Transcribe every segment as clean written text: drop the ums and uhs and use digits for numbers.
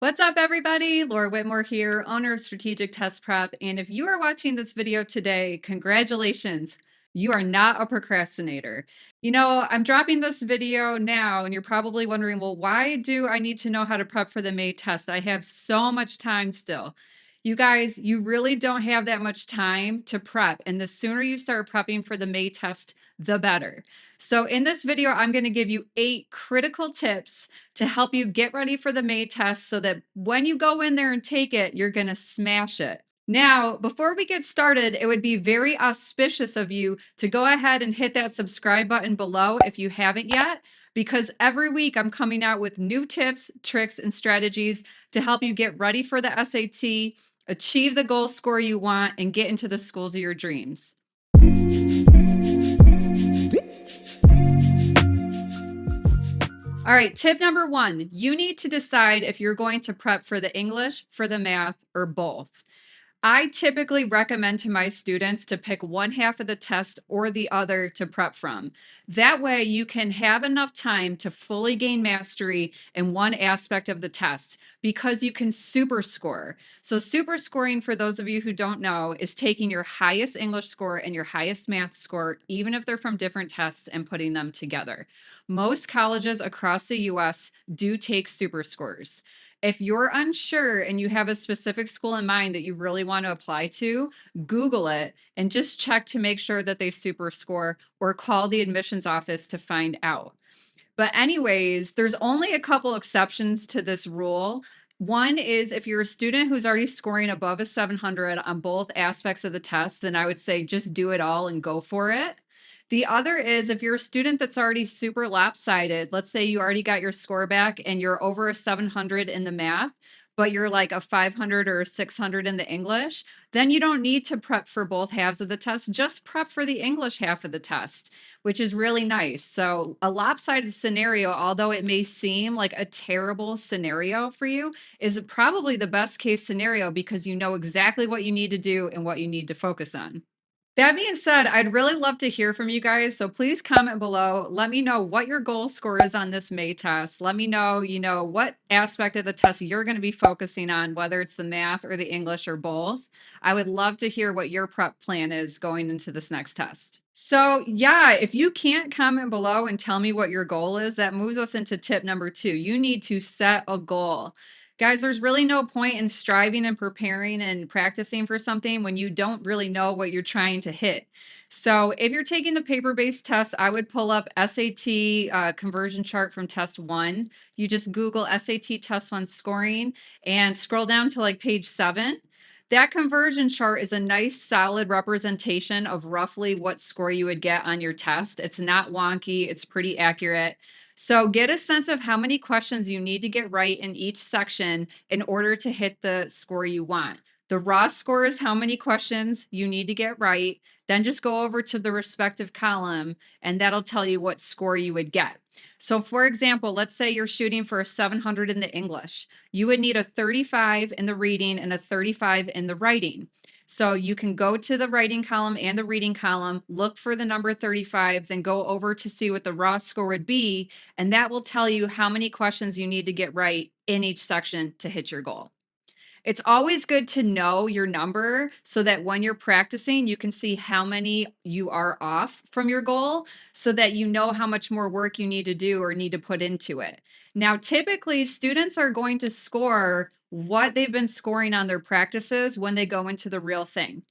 What's up, everybody? Laura Whitmore here, owner of Strategic Test Prep. And if you are watching this video today, congratulations. You are not a procrastinator. I'm dropping this video now, and you're probably wondering, well, why do I need to know how to prep for the May test? I have so much time still. You guys, you really don't have that much time to prep. And the sooner you start prepping for the May test, the better. So in this video, I'm going to give you 8 critical tips to help you get ready for the May test so that when you go in there and take it, you're going to smash it. Now, before we get started, it would be very auspicious of you to go ahead and hit that subscribe button below if you haven't yet, because every week I'm coming out with new tips, tricks, and strategies to help you get ready for the SAT, achieve the goal score you want, and get into the schools of your dreams. All right, tip number 1, you need to decide if you're going to prep for the English, for the math, or both. I typically recommend to my students to pick one half of the test or the other to prep from. That way you can have enough time to fully gain mastery in one aspect of the test because you can super score. So super scoring, for those of you who don't know, is taking your highest English score and your highest math score, even if they're from different tests, and putting them together. Most colleges across the US do take super scores. If you're unsure and you have a specific school in mind that you really want to apply to, Google it and just check to make sure that they super score, or call the admissions office to find out. But anyways, there's only a couple exceptions to this rule. One is if you're a student who's already scoring above a 700 on both aspects of the test, then I would say just do it all and go for it. The other is if you're a student that's already super lopsided, let's say you already got your score back and you're over a 700 in the math, but you're like a 500 or a 600 in the English, then you don't need to prep for both halves of the test. Just prep for the English half of the test, which is really nice. So a lopsided scenario, although it may seem like a terrible scenario for you, is probably the best case scenario because you know exactly what you need to do and what you need to focus on. That being said, I'd really love to hear from you guys. So please comment below. Let me know what your goal score is on this May test. Let me know, what aspect of the test you're going to be focusing on, whether it's the math or the English or both. I would love to hear what your prep plan is going into this next test. So yeah, if you can't comment below and tell me what your goal is, that moves us into tip number 2. You need to set a goal. Guys, there's really no point in striving and preparing and practicing for something when you don't really know what you're trying to hit. So if you're taking the paper-based test, I would pull up SAT conversion chart from test 1. You just Google SAT test 1 scoring and scroll down to like page 7. That conversion chart is a nice solid representation of roughly what score you would get on your test. It's not wonky, it's pretty accurate. So get a sense of how many questions you need to get right in each section in order to hit the score you want. The raw score is how many questions you need to get right. Then just go over to the respective column and that'll tell you what score you would get. So for example, let's say you're shooting for a 700 in the English. You would need a 35 in the reading and a 35 in the writing. So you can go to the writing column and the reading column, look for the number 35, then go over to see what the raw score would be, and that will tell you how many questions you need to get right in each section to hit your goal. It's always good to know your number so that when you're practicing, you can see how many you are off from your goal so that you know how much more work you need to do or need to put into it. Now, typically, students are going to score what they've been scoring on their practices when they go into the real thing.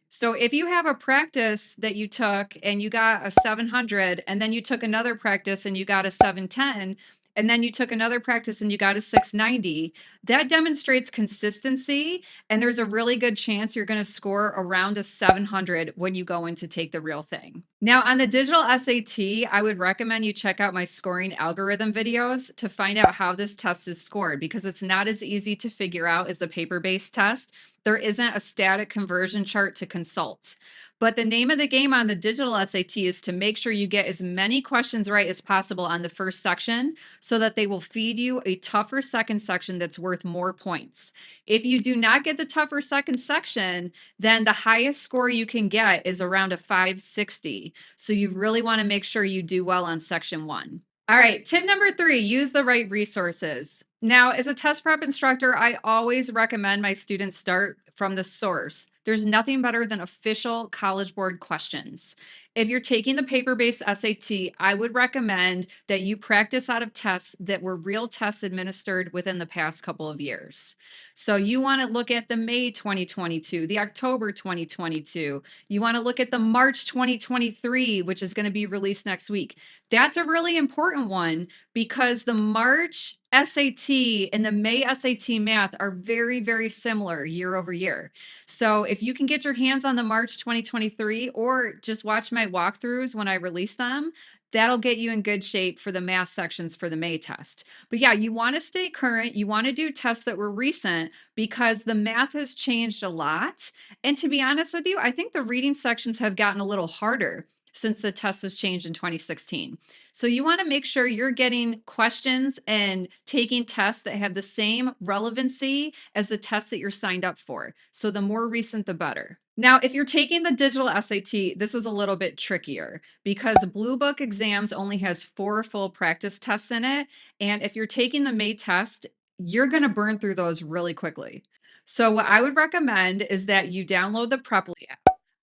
So if you have a practice that you took and you got a 700, and then you took another practice and you got a 710, and then you took another practice and you got a 690, that demonstrates consistency. And there's a really good chance you're going to score around a 700 when you go in to take the real thing. Now on the digital SAT, I would recommend you check out my scoring algorithm videos to find out how this test is scored, because it's not as easy to figure out as the paper-based test. There isn't a static conversion chart to consult. But the name of the game on the digital SAT is to make sure you get as many questions right as possible on the first section so that they will feed you a tougher second section that's worth more points. If you do not get the tougher second section, then the highest score you can get is around a 560. So you really want to make sure you do well on section 1. All right, tip number 3, use the right resources. Now, as a test prep instructor, I always recommend my students start from the source. There's nothing better than official College Board questions. If you're taking the paper-based SAT, I would recommend that you practice out of tests that were real tests administered within the past couple of years. So you want to look at the May 2022, the October 2022. You want to look at the March 2023, which is going to be released next week. That's a really important one because the March SAT and the May SAT math are very, very similar year over year. So if you can get your hands on the March 2023 or just watch my walkthroughs when I release them, that'll get you in good shape for the math sections for the May test. But yeah, you want to stay current. You want to do tests that were recent because the math has changed a lot. And to be honest with you, I think the reading sections have gotten a little harder since the test was changed in 2016. So you want to make sure you're getting questions and taking tests that have the same relevancy as the tests that you're signed up for. So the more recent, the better. Now, if you're taking the digital SAT, this is a little bit trickier because Blue Book exams only has 4 full practice tests in it. And if you're taking the May test, you're going to burn through those really quickly. So what I would recommend is that you download the Preply app.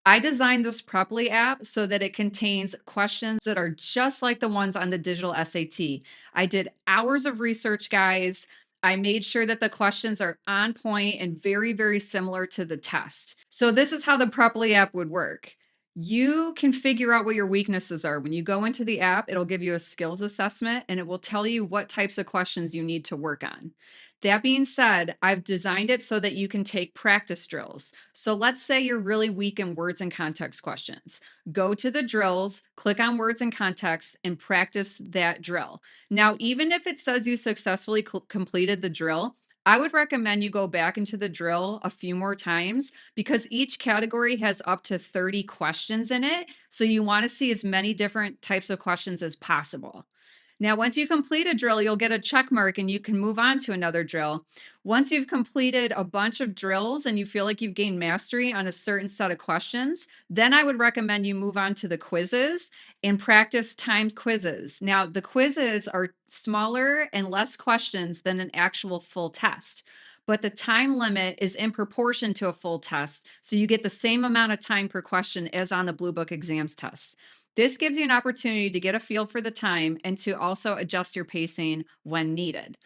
I designed this Preply app so that it contains questions that are just like the ones on the digital SAT. I did hours of research, guys. I made sure that the questions are on point and very, very similar to the test. So this is how the Preply app would work. You can figure out what your weaknesses are. When you go into the app, it'll give you a skills assessment and it will tell you what types of questions you need to work on. That being said, I've designed it so that you can take practice drills. So let's say you're really weak in words and context questions. Go to the drills, click on words and context, and practice that drill. Now, even if it says you successfully completed the drill, I would recommend you go back into the drill a few more times because each category has up to 30 questions in it. So you want to see as many different types of questions as possible. Now, once you complete a drill, you'll get a check mark and you can move on to another drill. Once you've completed a bunch of drills and you feel like you've gained mastery on a certain set of questions, then I would recommend you move on to the quizzes and practice timed quizzes. Now, the quizzes are smaller and less questions than an actual full test, but the time limit is in proportion to a full test. So you get the same amount of time per question as on the Blue Book exams test. This gives you an opportunity to get a feel for the time and to also adjust your pacing when needed.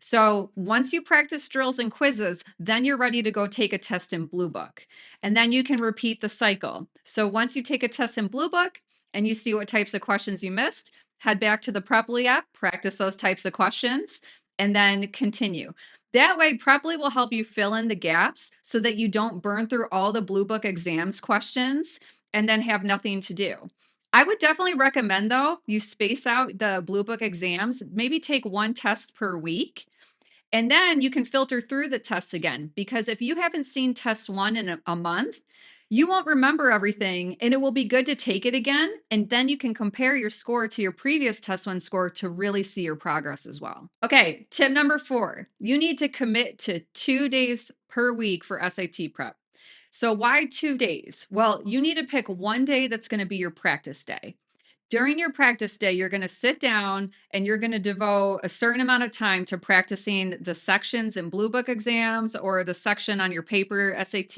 So once you practice drills and quizzes, then you're ready to go take a test in Blue Book. And then you can repeat the cycle. So once you take a test in Blue Book and you see what types of questions you missed, head back to the Preply app, practice those types of questions, and then continue. That way, Preply will help you fill in the gaps so that you don't burn through all the Blue Book exams questions and then have nothing to do. I would definitely recommend, though, you space out the Blue Book exams, maybe take 1 test per week, and then you can filter through the tests again. Because if you haven't seen test 1 in a month, you won't remember everything, and it will be good to take it again. And then you can compare your score to your previous test 1 score to really see your progress as well. Okay, tip number 4, you need to commit to 2 days per week for SAT prep. So why 2 days? Well, you need to pick 1 day that's going to be your practice day. During your practice day, you're going to sit down and you're going to devote a certain amount of time to practicing the sections in Blue Book exams or the section on your paper SAT.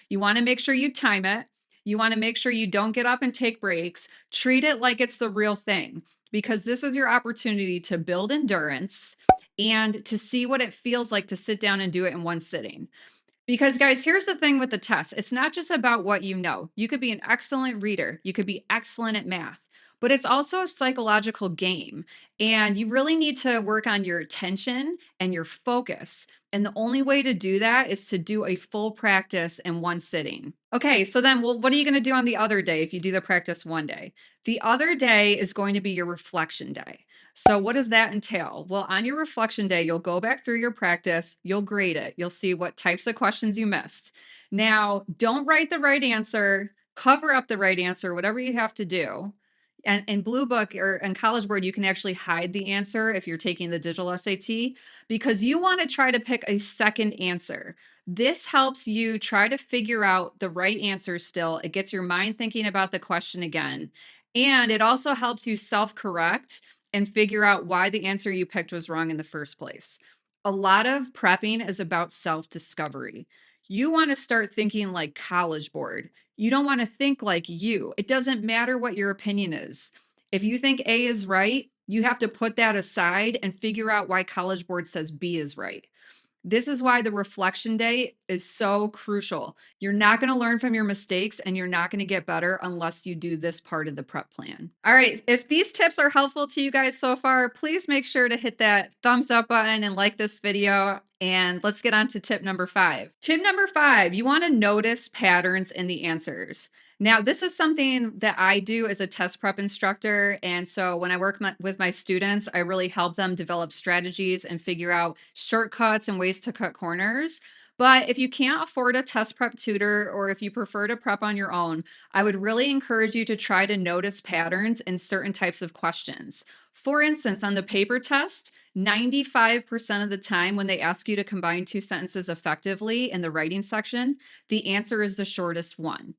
You want to make sure you time it. You want to make sure you don't get up and take breaks. Treat it like it's the real thing because this is your opportunity to build endurance and to see what it feels like to sit down and do it in one sitting. Because, guys, here's the thing with the test. It's not just about what you know. You could be an excellent reader. You could be excellent at math, but it's also a psychological game. And you really need to work on your attention and your focus. And the only way to do that is to do a full practice in one sitting. Okay, so then, well, what are you going to do on the other day if you do the practice one day? The other day is going to be your reflection day. So what does that entail? Well, on your reflection day, you'll go back through your practice, you'll grade it, you'll see what types of questions you missed. Now, don't write the right answer, cover up the right answer, whatever you have to do. And in Blue Book or in College Board, you can actually hide the answer if you're taking the digital SAT because you want to try to pick a second answer. This helps you try to figure out the right answer still. It gets your mind thinking about the question again. And it also helps you self-correct and figure out why the answer you picked was wrong in the first place. A lot of prepping is about self-discovery. You want to start thinking like College Board. You don't want to think like you. It doesn't matter what your opinion is. If you think A is right, you have to put that aside and figure out why College Board says B is right. This is why the reflection day is so crucial. You're not going to learn from your mistakes and you're not going to get better unless you do this part of the prep plan. All right, if these tips are helpful to you guys so far, please make sure to hit that thumbs up button and like this video. And let's get on to tip number 5. Tip number 5, you want to notice patterns in the answers. Now, this is something that I do as a test prep instructor. And so when I work with my students, I really help them develop strategies and figure out shortcuts and ways to cut corners. But if you can't afford a test prep tutor, or if you prefer to prep on your own, I would really encourage you to try to notice patterns in certain types of questions. For instance, on the paper test, 95% of the time when they ask you to combine two sentences effectively in the writing section, the answer is the shortest one.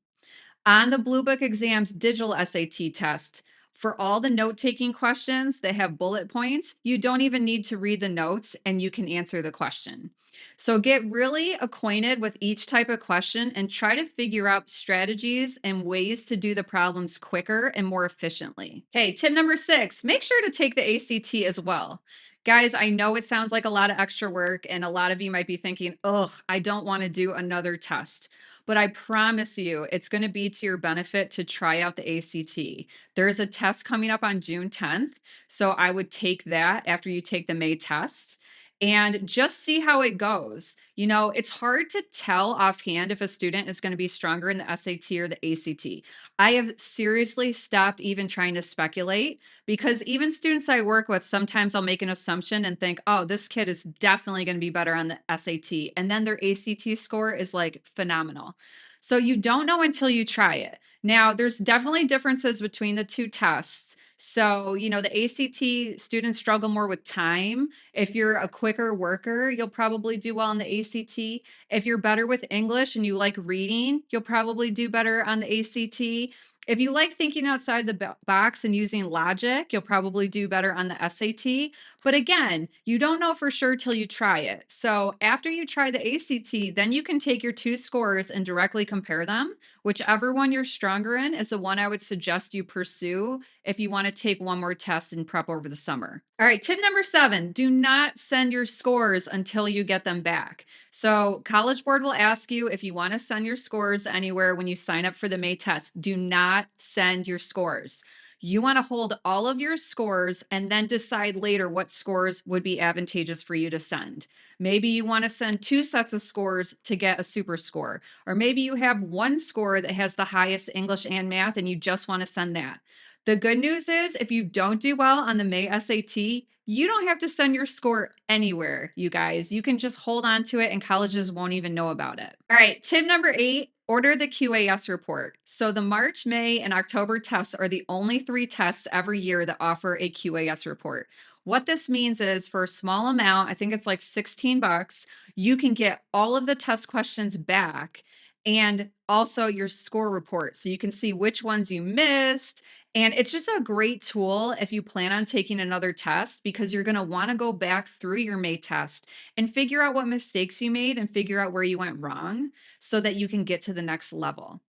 On the Blue Book Exam's digital SAT test, for all the note-taking questions that have bullet points, you don't even need to read the notes and you can answer the question. So get really acquainted with each type of question and try to figure out strategies and ways to do the problems quicker and more efficiently. Okay, tip number 6, make sure to take the ACT as well. Guys, I know it sounds like a lot of extra work and a lot of you might be thinking, ugh, I don't want to do another test. But I promise you, it's going to be to your benefit to try out the ACT. There's a test coming up on June 10th. So I would take that after you take the May test and just see how it goes. You know, it's hard to tell offhand if a student is going to be stronger in the SAT or the ACT. I have seriously stopped even trying to speculate because even students I work with, sometimes I'll make an assumption and think, oh, this kid is definitely going to be better on the SAT. And then their ACT score is like phenomenal. So you don't know until you try it. Now, there's definitely differences between the two tests. So, you know, the ACT students struggle more with time. If you're a quicker worker, you'll probably do well on the ACT. If you're better with English and you like reading, you'll probably do better on the ACT. If you like thinking outside the box and using logic, you'll probably do better on the SAT. But again, you don't know for sure till you try it. So after you try the ACT, then you can take your two scores and directly compare them. Whichever one you're stronger in is the one I would suggest you pursue if you want to take one more test and prep over the summer. All right, tip number 7, do not send your scores until you get them back. So College Board will ask you if you want to send your scores anywhere when you sign up for the May test. Do not send your scores. You want to hold all of your scores and then decide later what scores would be advantageous for you to send. Maybe you want to send 2 sets of scores to get a super score, or maybe you have one score that has the highest English and math and you just want to send that. The good news is if you don't do well on the May SAT, you don't have to send your score anywhere, you guys. You can just hold on to it and colleges won't even know about it. All right, tip number 8, order the QAS report. So the March, May, and October tests are the only 3 tests every year that offer a QAS report. What this means is for a small amount, I think it's like $16, you can get all of the test questions back and also your score report. So you can see which ones you missed. And it's just a great tool if you plan on taking another test because you're going to want to go back through your May test and figure out what mistakes you made and figure out where you went wrong so that you can get to the next level.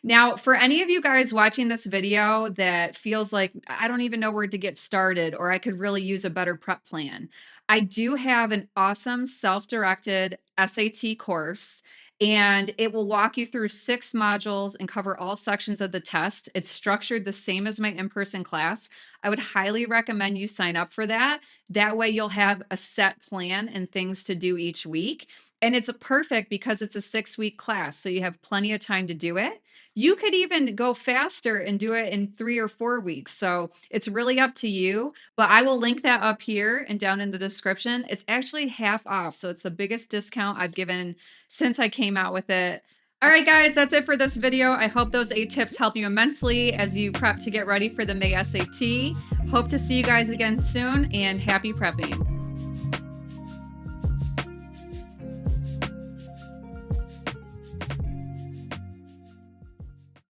Now, for any of you guys watching this video that feels like I don't even know where to get started or I could really use a better prep plan, I do have an awesome self-directed SAT course and it will walk you through 6 modules and cover all sections of the test. It's structured the same as my in-person class. I would highly recommend you sign up for that. That way you'll have a set plan and things to do each week. And it's perfect because it's a 6-week class, so you have plenty of time to do it. You could even go faster and do it in 3 or 4 weeks. So it's really up to you, but I will link that up here and down in the description. It's actually half off. So it's the biggest discount I've given since I came out with it. All right, guys, that's it for this video. I hope those 8 tips help you immensely as you prep to get ready for the May SAT. Hope to see you guys again soon and happy prepping.